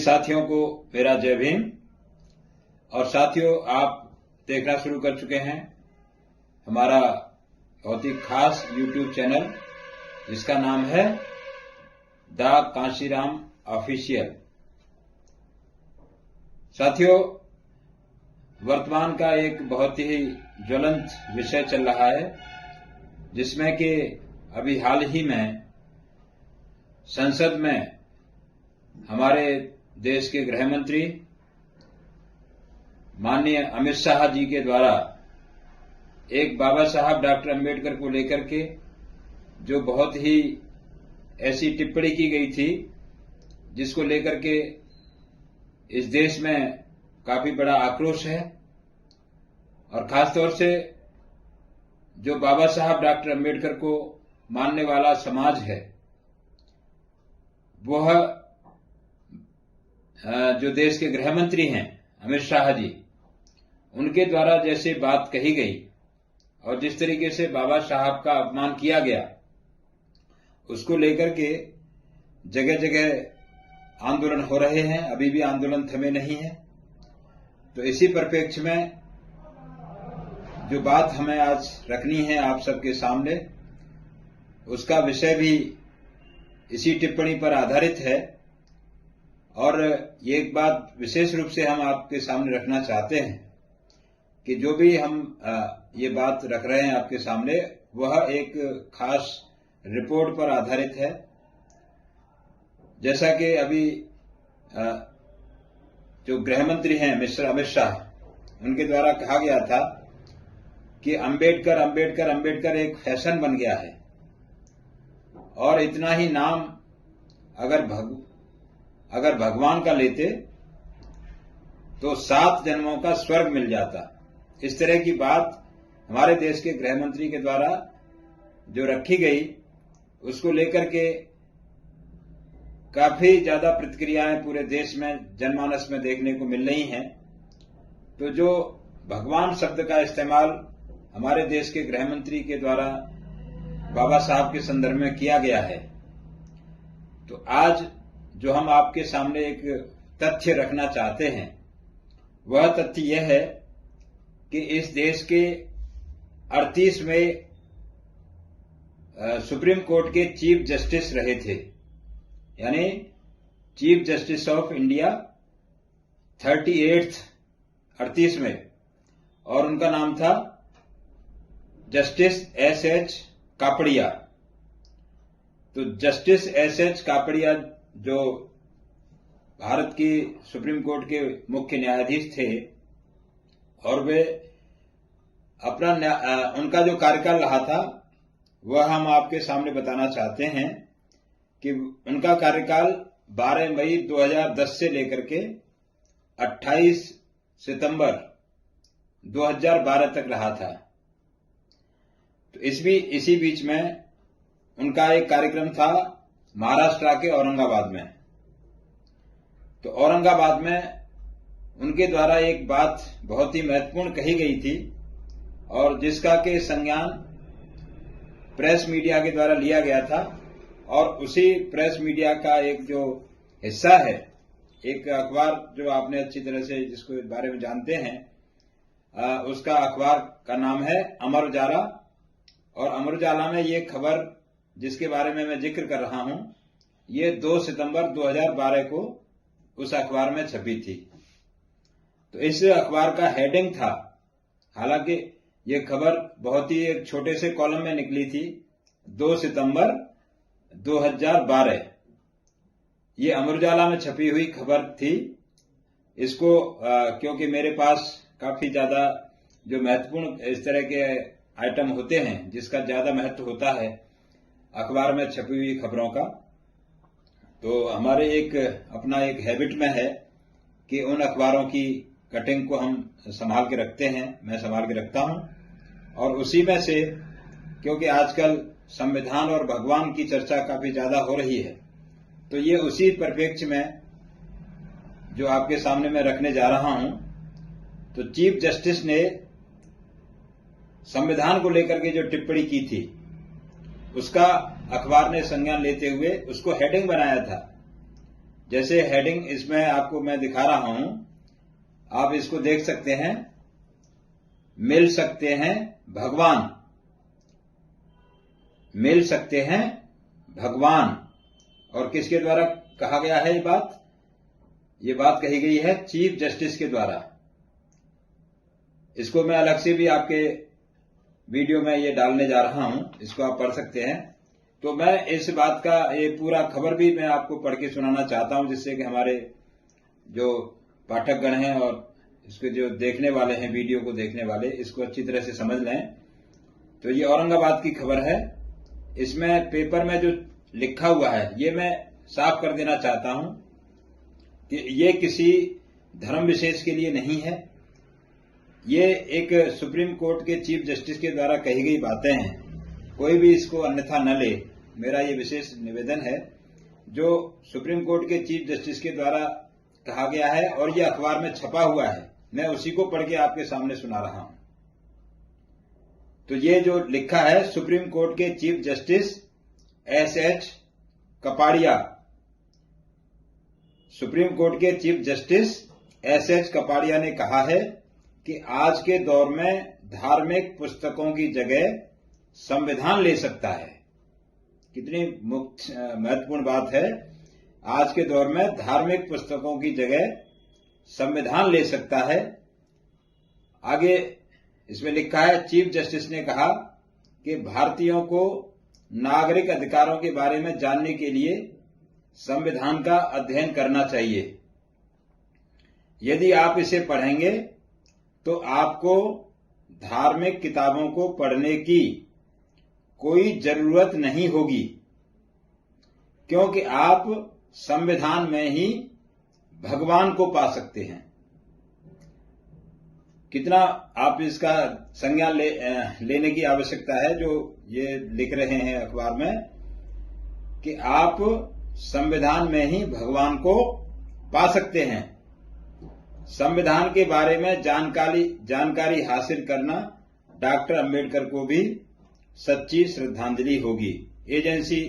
साथियों को मेरा जय भीम। और साथियों, आप देखना शुरू कर चुके हैं हमारा बहुत ही खास YouTube चैनल जिसका नाम है द कांशीराम ऑफिशियल। साथियों, वर्तमान का एक बहुत ही ज्वलंत विषय चल रहा है जिसमें कि अभी हाल ही में संसद में हमारे देश के गृह मंत्री माननीय अमित शाह जी के द्वारा एक बाबा साहब डॉक्टर अंबेडकर को लेकर के जो बहुत ही ऐसी टिप्पणी की गई थी जिसको लेकर के इस देश में काफी बड़ा आक्रोश है। और खासतौर से जो बाबा साहब डॉक्टर अंबेडकर को मानने वाला समाज है, वह जो देश के गृह मंत्री हैं अमित शाह जी, उनके द्वारा जैसे बात कही गई और जिस तरीके से बाबा साहब का अपमान किया गया, उसको लेकर के जगह जगह आंदोलन हो रहे हैं। अभी भी आंदोलन थमे नहीं है। तो इसी परिप्रेक्ष्य में जो बात हमें आज रखनी है आप सबके सामने, उसका विषय भी इसी टिप्पणी पर आधारित है। और ये एक बात विशेष रूप से हम आपके सामने रखना चाहते हैं कि जो भी हम ये बात रख रहे हैं आपके सामने, वह एक खास रिपोर्ट पर आधारित है। जैसा कि अभी जो गृह मंत्री हैं मिस्टर अमित शाह, उनके द्वारा कहा गया था कि अंबेडकर अंबेडकर अंबेडकर एक फैशन बन गया है और इतना ही नाम अगर भगवान का लेते तो 7 जन्मों का स्वर्ग मिल जाता। इस तरह की बात हमारे देश के गृह मंत्री के द्वारा जो रखी गई, उसको लेकर के काफी ज्यादा प्रतिक्रियाएं पूरे देश में जनमानस में देखने को मिल रही हैं। तो जो भगवान शब्द का इस्तेमाल हमारे देश के गृह मंत्री के द्वारा बाबा साहब के संदर्भ में किया गया है, तो आज जो हम आपके सामने एक तथ्य रखना चाहते हैं, वह तथ्य यह है कि इस देश के 38वें सुप्रीम कोर्ट के चीफ जस्टिस रहे थे, यानी चीफ जस्टिस ऑफ इंडिया 38वें, और उनका नाम था जस्टिस S.H. कापड़िया। तो जस्टिस S.H. कापड़िया जो भारत की सुप्रीम कोर्ट के मुख्य न्यायाधीश थे, और वे उनका जो कार्यकाल रहा था वह हम आपके सामने बताना चाहते हैं कि उनका कार्यकाल 12 मई 2010 से लेकर के 28 सितंबर 2012 तक रहा था। तो इसी बीच में उनका एक कार्यक्रम था महाराष्ट्र के औरंगाबाद में। तो औरंगाबाद में उनके द्वारा एक बात बहुत ही महत्वपूर्ण कही गई थी और जिसका के संज्ञान प्रेस मीडिया के द्वारा लिया गया था। और उसी प्रेस मीडिया का एक जो हिस्सा है, एक अखबार जो आपने अच्छी तरह से जिसको इस बारे में जानते हैं, उसका अखबार का नाम है अमर उजाला। और अमर उजाला में ये खबर जिसके बारे में मैं जिक्र कर रहा हूं, ये 2 सितंबर 2012 को उस अखबार में छपी थी। तो इस अखबार का हेडिंग था, हालांकि ये खबर बहुत ही एक छोटे से कॉलम में निकली थी, 2 सितंबर 2012, ये अमर उजाला में छपी हुई खबर थी। इसको क्योंकि मेरे पास काफी ज्यादा जो महत्वपूर्ण इस तरह के आइटम होते हैं जिसका ज्यादा महत्व होता है अखबार में छपी हुई खबरों का, तो हमारे अपना एक हैबिट में है कि उन अखबारों की कटिंग को हम संभाल के रखते हैं, मैं संभाल के रखता हूं। और उसी में से क्योंकि आजकल संविधान और भगवान की चर्चा काफी ज्यादा हो रही है, तो ये उसी परिप्रेक्ष्य में जो आपके सामने मैं रखने जा रहा हूं। तो चीफ जस्टिस ने संविधान को लेकर के जो टिप्पणी की थी, उसका अखबार ने संज्ञान लेते हुए उसको हेडिंग बनाया था जैसे हेडिंग इसमें आपको मैं दिखा रहा हूं, आप इसको देख सकते हैं, मिल सकते हैं भगवान, मिल सकते हैं भगवान। और किसके द्वारा कहा गया है ये बात कही गई है चीफ जस्टिस के द्वारा। इसको मैं अलग से भी आपके वीडियो में ये डालने जा रहा हूं, इसको आप पढ़ सकते हैं। तो मैं इस बात का ये पूरा खबर भी मैं आपको पढ़ के सुनाना चाहता हूं, जिससे कि हमारे जो पाठकगण हैं और इसके जो देखने वाले हैं, वीडियो को देखने वाले, इसको अच्छी तरह से समझ लें। तो ये औरंगाबाद की खबर है। इसमें पेपर में जो लिखा हुआ है ये मैं साफ कर देना चाहता हूं कि ये किसी धर्म विशेष के लिए नहीं है। ये एक सुप्रीम कोर्ट के चीफ जस्टिस के द्वारा कही गई बातें हैं, कोई भी इसको अन्यथा न ले, मेरा ये विशेष निवेदन है। जो सुप्रीम कोर्ट के चीफ जस्टिस के द्वारा कहा गया है और ये अखबार में छपा हुआ है, मैं उसी को पढ़ के आपके सामने सुना रहा हूं। तो ये जो लिखा है, सुप्रीम कोर्ट के chief justice S H. Kapadia, supreme court के चीफ जस्टिस एस.एच. कपाड़िया ने कहा है कि आज के दौर में धार्मिक पुस्तकों की जगह संविधान ले सकता है। कितनी महत्वपूर्ण बात है, आज के दौर में धार्मिक पुस्तकों की जगह संविधान ले सकता है। आगे इसमें लिखा है, चीफ जस्टिस ने कहा कि भारतीयों को नागरिक अधिकारों के बारे में जानने के लिए संविधान का अध्ययन करना चाहिए। यदि आप इसे पढ़ेंगे तो आपको धार्मिक किताबों को पढ़ने की कोई जरूरत नहीं होगी, क्योंकि आप संविधान में ही भगवान को पा सकते हैं। कितना आप इसका संज्ञान लेने की आवश्यकता है, जो ये लिख रहे हैं अखबार में कि आप संविधान में ही भगवान को पा सकते हैं। संविधान के बारे में जानकारी हासिल करना डॉक्टर अंबेडकर को भी सच्ची श्रद्धांजलि होगी। एजेंसी,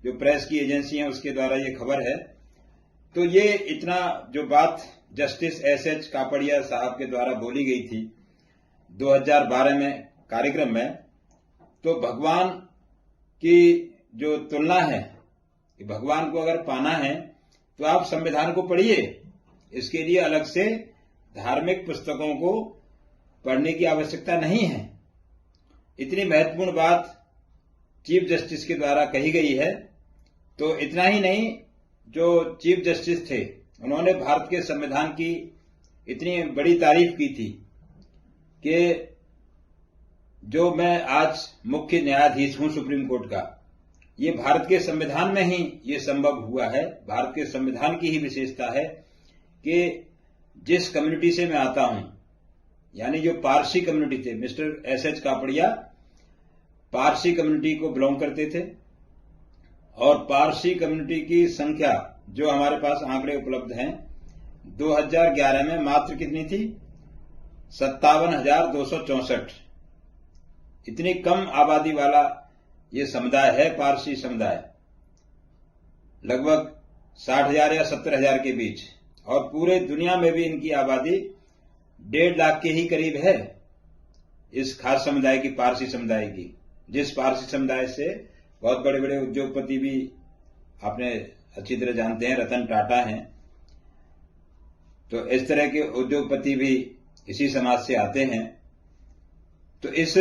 जो प्रेस की एजेंसी है, उसके द्वारा ये खबर है। तो ये इतना जो बात जस्टिस एस.एच. कापड़िया साहब के द्वारा बोली गई थी 2012 में कार्यक्रम में, तो भगवान की जो तुलना है कि भगवान को अगर पाना है तो आप संविधान को पढ़िए। इसके लिए अलग से धार्मिक पुस्तकों को पढ़ने की आवश्यकता नहीं है। इतनी महत्वपूर्ण बात चीफ जस्टिस के द्वारा कही गई है। तो इतना ही नहीं, जो चीफ जस्टिस थे उन्होंने भारत के संविधान की इतनी बड़ी तारीफ की थी कि जो मैं आज मुख्य न्यायाधीश हूं सुप्रीम कोर्ट का, ये भारत के संविधान में ही ये संभव हुआ है। भारत के संविधान की ही विशेषता है कि जिस कम्युनिटी से मैं आता हूं, यानी जो पारसी कम्युनिटी थे, mister S H. Kapadia Parsi community को बिलोंग करते थे, और पारसी कम्युनिटी की संख्या जो हमारे पास आंकड़े उपलब्ध हैं 2011 में मात्र कितनी थी, 57,264। इतनी कम आबादी वाला ये समुदाय है पारसी समुदाय, लगभग 60,000 या 70,000 के बीच। और पूरे दुनिया में भी इनकी आबादी 1.5 लाख के ही करीब है, इस खास समुदाय की, पारसी समुदाय की। जिस पारसी समुदाय से बहुत बड़े बड़े उद्योगपति भी आपने अच्छी तरह जानते हैं, रतन टाटा हैं। तो इस तरह के उद्योगपति भी इसी समाज से आते हैं। तो इस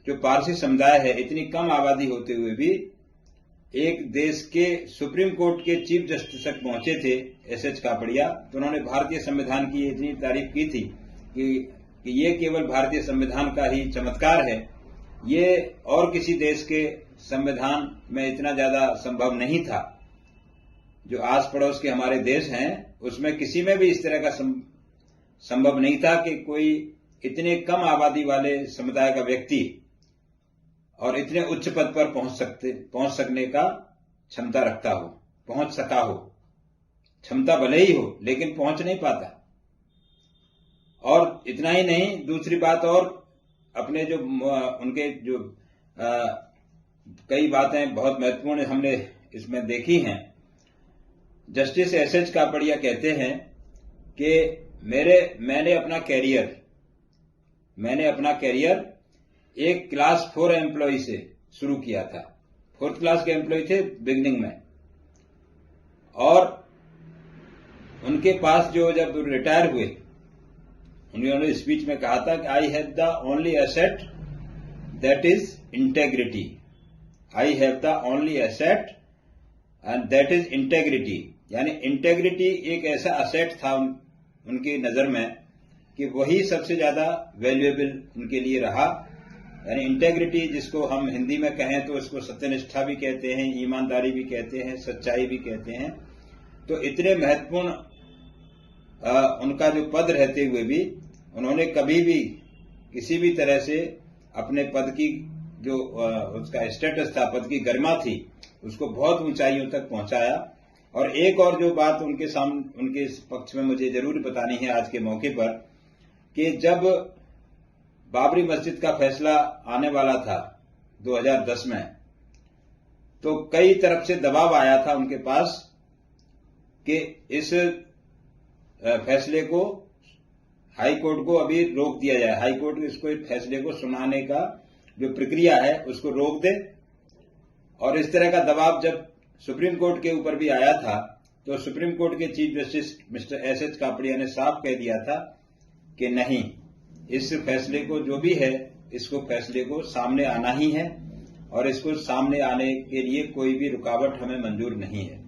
जो पारसी समुदाय है, इतनी कम आबादी होते हुए भी एक देश के सुप्रीम कोर्ट के चीफ जस्टिस तक पहुंचे थे एस.एच. कापड़िया। तो उन्होंने भारतीय संविधान की इतनी तारीफ की थी कि ये केवल भारतीय संविधान का ही चमत्कार है, ये और किसी देश के संविधान में इतना ज्यादा संभव नहीं था। जो आस पड़ोस के हमारे देश हैं उसमें किसी में भी इस तरह का संभव नहीं था कि कोई इतने कम आबादी वाले समुदाय का व्यक्ति और इतने उच्च पद पर पहुंच सकने का क्षमता रखता हो, पहुंच सका हो। क्षमता भले ही हो लेकिन पहुंच नहीं पाता। और इतना ही नहीं, दूसरी बात और अपने जो उनके जो कई बातें बहुत महत्वपूर्ण हमने इसमें देखी हैं। जस्टिस एसएच कापड़िया कहते हैं कि मैंने अपना कैरियर एक क्लास 4 एम्प्लॉय से शुरू किया था। 4th क्लास के एम्प्लॉय थे बिगनिंग में, और उनके पास जो जब रिटायर हुए, उन्होंने स्पीच में कहा था कि I have the only asset that is integrity. I have the only asset and that is integrity. यानी इंटेग्रिटी एक ऐसा असेट था उनकी नजर में कि वही सबसे ज्यादा वैल्यूएबल उनके लिए रहा। यानी इंटेग्रिटी, जिसको हम हिंदी में कहें तो इसको सत्यनिष्ठा भी कहते हैं, ईमानदारी भी कहते हैं, सच्चाई भी कहते हैं। तो इतने महत्वपूर्ण उनका जो पद रहते हुए भी उन्होंने कभी भी किसी भी तरह से अपने पद की जो उसका स्टेटस था, पद की गरिमा थी, उसको बहुत ऊंचाइयों तक पहुंचाया। और एक और जो बात उनके पक्ष में मुझे जरूर बतानी है आज के मौके पर, कि जब बाबरी मस्जिद का फैसला आने वाला था 2010 में, तो कई तरफ से दबाव आया था उनके पास कि इस फैसले को, हाई कोर्ट को अभी रोक दिया जाए, हाई कोर्ट इसको फैसले को सुनाने का जो प्रक्रिया है उसको रोक दे। और इस तरह का दबाव जब सुप्रीम कोर्ट के ऊपर भी आया था, तो सुप्रीम कोर्ट के chief justice mister SH Kapadia ने साफ कह दिया था कि नहीं, इस फैसले को जो भी है, इसको फैसले को सामने आना ही है, और इसको सामने आने के लिए कोई भी रुकावट हमें मंजूर नहीं है।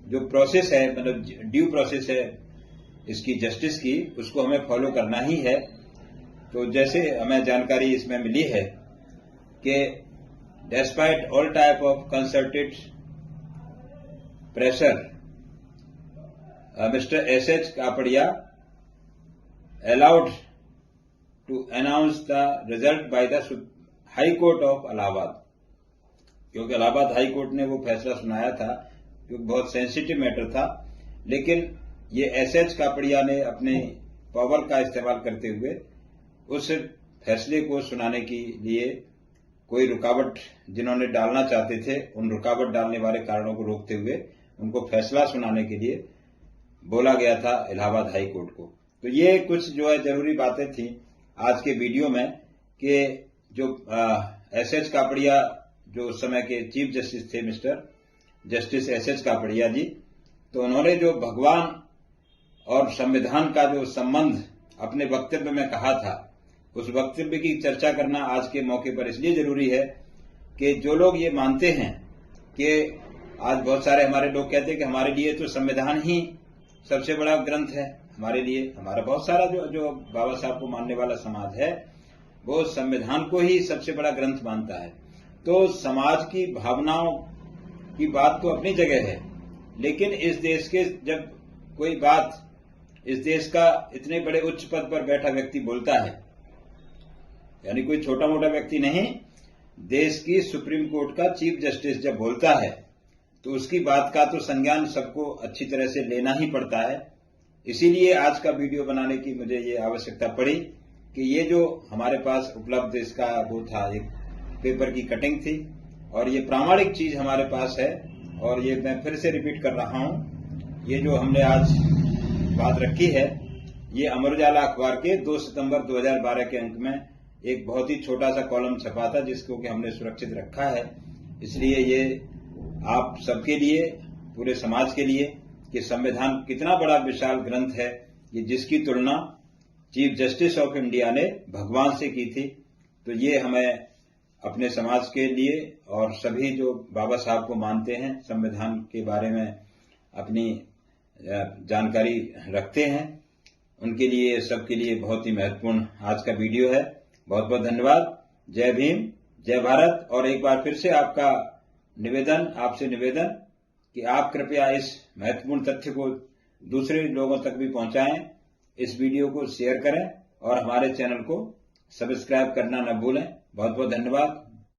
जो प्रोसेस है, मतलब ड्यू प्रोसेस है इसकी जस्टिस की, उसको हमें फॉलो करना ही है। तो जैसे हमें जानकारी इसमें मिली है कि despite all type of consulted pressure, mister SH Kapadia allowed to announce the result by the High Court of Allahabad, क्योंकि इलाहाबाद हाई कोर्ट ने वो फैसला सुनाया था, क्योंकि बहुत सेंसिटिव मैटर था। लेकिन ये एसएच कापड़िया ने अपने पावर का इस्तेमाल करते हुए उस फैसले को सुनाने के लिए कोई रुकावट जिन्होंने डालना चाहते थे, उन रुकावट डालने वाले कारणों को रोकते हुए उनको फैसला सुनाने के लिए बोला गया था इलाहाबाद हाई कोर्ट को। तो ये कुछ जो है जरूरी बातें थी आज के वीडियो में, कि जो एसएच कापड़िया जो उस समय के चीफ जस्टिस थे, मिस्टर जस्टिस एसएच कापड़िया जी, तो उन्होंने जो भगवान और संविधान का जो संबंध अपने वक्तव्य में कहा था, उस वक्तव्य की चर्चा करना आज के मौके पर इसलिए जरूरी है कि जो लोग ये मानते हैं कि आज बहुत सारे हमारे लोग कहते हैं कि हमारे लिए तो संविधान ही सबसे बड़ा ग्रंथ है, हमारे लिए, हमारा बहुत सारा जो बाबा साहब को मानने वाला समाज है वो संविधान को ही सबसे बड़ा ग्रंथ मानता है। तो समाज की भावनाओं की बात तो अपनी जगह है, लेकिन इस देश के जब कोई बात इस देश का इतने बड़े उच्च पद पर बैठा व्यक्ति बोलता है, यानी कोई छोटा मोटा व्यक्ति नहीं, देश की सुप्रीम कोर्ट का चीफ जस्टिस जब बोलता है तो उसकी बात का तो संज्ञान सबको अच्छी तरह से लेना ही पड़ता है। इसीलिए आज का वीडियो बनाने की मुझे ये आवश्यकता पड़ी कि ये जो हमारे पास उपलब्ध इसका वो था, एक पेपर की कटिंग थी, और ये प्रामाणिक चीज हमारे पास है। और ये मैं फिर से रिपीट कर रहा हूं, ये जो हमने आज बात रखी है, ये अमर उजाला अखबार के 2 सितंबर 2012 के अंक में एक बहुत ही छोटा सा कॉलम छपा था, जिसको कि हमने सुरक्षित रखा है। इसलिए ये आप सबके लिए, पूरे समाज के लिए, कि संविधान कितना बड़ा विशाल ग्रंथ है, ये जिसकी तुलना चीफ जस्टिस ऑफ इंडिया ने भगवान से की थी। तो ये हमें अपने समाज के लिए और सभी जो बाबा साहब को मानते हैं, संविधान के बारे में अपनी जानकारी रखते हैं, उनके लिए, सबके लिए बहुत ही महत्वपूर्ण आज का वीडियो है। बहुत बहुत धन्यवाद। जय भीम, जय भारत। और एक बार फिर से आपसे निवेदन कि आप कृपया इस महत्वपूर्ण तथ्य को दूसरे लोगों तक भी पहुंचाएं, इस वीडियो को शेयर करें और हमारे चैनल को सब्सक्राइब करना न भूलें। बहुत बहुत धन्यवाद।